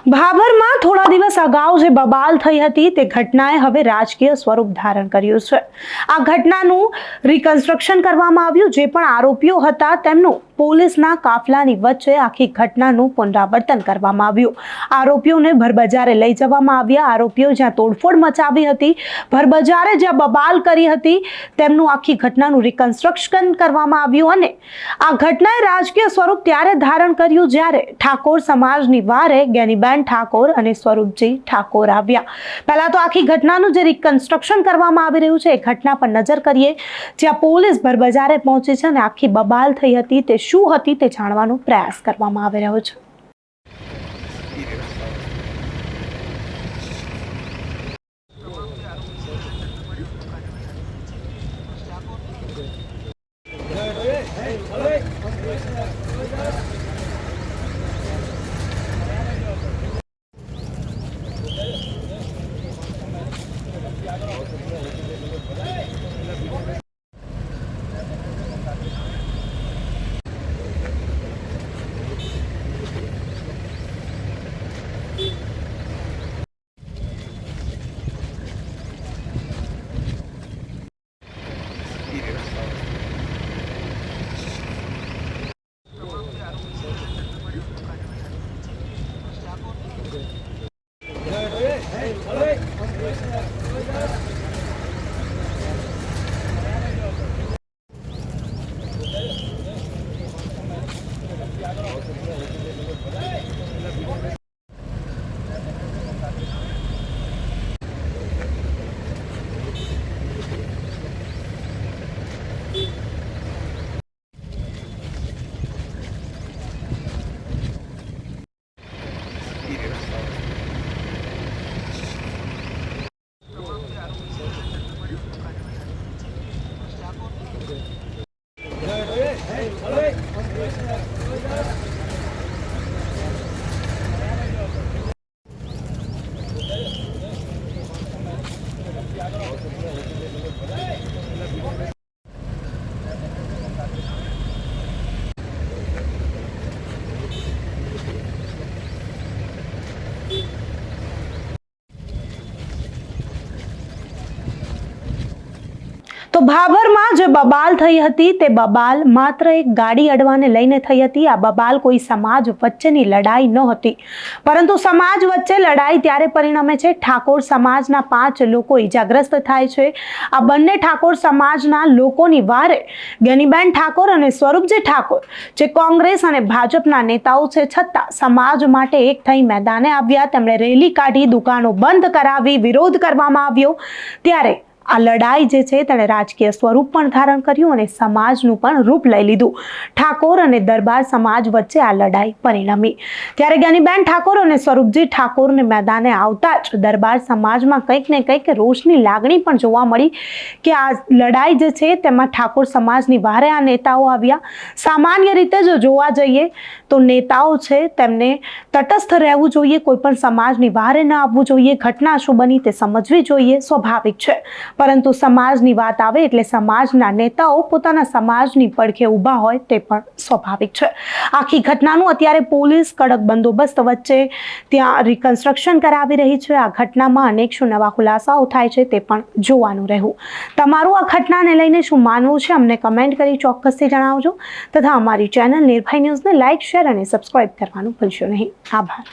ભાભરમાં થોડા દિવસ અગાઉ જે બબાલ થઈ હતી તે ઘટનાએ હવે રાજકીય સ્વરૂપ ધારણ કર્યું છે। આ ઘટનાનું રિકન્સ્ટ્રક્શન કરવામાં આવ્યું। જે પણ આરોપીઓ હતા તેમનું પોલીસના કાફલાની વચ્ચે આખી ઘટનાનું પુનરાવર્તન કરવામાં આવ્યું। આરોપીઓને ભરબજારે લઈ જવામાં આવ્યા। આરોપીઓ જ્યાં તોડફોડ મચાવી હતી, ભરબજારે જ્યાં બબાલ કરી હતી, તેમનું આખી ઘટનાનું રિકન્સ્ટ્રક્શન કરવામાં આવ્યું। અને આ ઘટનાએ રાજકીય સ્વરૂપ ત્યારે ધારણ કર્યું જ્યારે ઠાકોર સમાજની વારે જ્ઞાનીબેન ઠાકોર અને સ્વરૂપજી ઠાકોર આવ્યા। પહેલા તો આખી ઘટનાનું જે રિકન્સ્ટ્રક્શન કરવામાં આવી રહ્યું છે એ ઘટના પર નજર કરીએ, જ્યાં પોલીસ ભરબજારે પહોંચી છે અને આખી બબાલ થઈ હતી તે શું હતી તે જાણવાનો પ્રયાસ કરવામાં આવી રહ્યો છે। તો ભાભરમાં જે બબાલ થઈ હતી તે બબાલ માત્ર એક ગાડી અડવાને લઈને થઈ હતી। આ બબાલ કોઈ સમાજ વચ્ચેની લડાઈ ન હતી, પરંતુ સમાજ વચ્ચે લડાઈ ત્યારે પરિણમે છે ઠાકોર સમાજના 5 લોકો ઈજાગ્રસ્ત થાય છે। આ બંને ઠાકોર સમાજના લોકોની વારે જ્ઞાનીબેન ઠાકોર અને સ્વરૂપજી ઠાકોર જે કોંગ્રેસ અને ભાજપના નેતાઓ છે, છતાં સમાજ માટે એક થઈ મેદાને આવ્યા। તેમણે રેલી કાઢી, દુકાનો બંધ કરાવી, વિરોધ કરવામાં આવ્યો। ત્યારે આ લડાઈ જે છે તેણે રાજકીય સ્વરૂપ પણ ધારણ કર્યું અને સમાજનું પણ રૂપ લઈ લીધું। ઠાકોર અને દરબાર સમાજ વચ્ચે આ લડાઈ પરિણમી। ત્યારે જ્ઞાનીબેન ઠાકોર અને સ્વરૂપજી ઠાકોરને મેદાને આવતા જ દરબાર સમાજમાં કંઈક ને કંઈક રોષની લાગણી પણ જોવા મળી કે આ લડાઈ જે છે તેમાં ઠાકોર સમાજની વારે આ નેતાઓ આવ્યા। સામાન્ય રીતે જો જોવા જઈએ તો નેતાઓ છે તેમને તટસ્થ રહેવું જોઈએ, કોઈ પણ સમાજની વારે ન આવવું જોઈએ, ઘટના શું બની તે સમજવી જોઈએ, સ્વાભાવિક છે। પરંતુ સમાજની વાત આવે એટલે સમાજના નેતાઓ પોતાના સમાજની પડખે ઊભા હોય તે પણ સ્વાભાવિક છે। આખી ઘટનાનું અત્યારે પોલીસ કડક બંદોબસ્ત વચ્ચે ત્યાં રિકન્સ્ટ્રક્શન કરાવી રહી છે। આ ઘટનામાં અનેક શું નવા ખુલાસાઓ થાય છે તે પણ જોવાનું રહ્યું। તમારું આ ઘટનાને લઈને શું માનવું છે અમને કમેન્ટ કરી ચોક્કસથી જણાવજો, તથા અમારી ચેનલ નિર્ભય ન્યૂઝને લાઇક, શેર અને સબસ્ક્રાઇબ કરવાનું ભૂલશો નહીં। આભાર।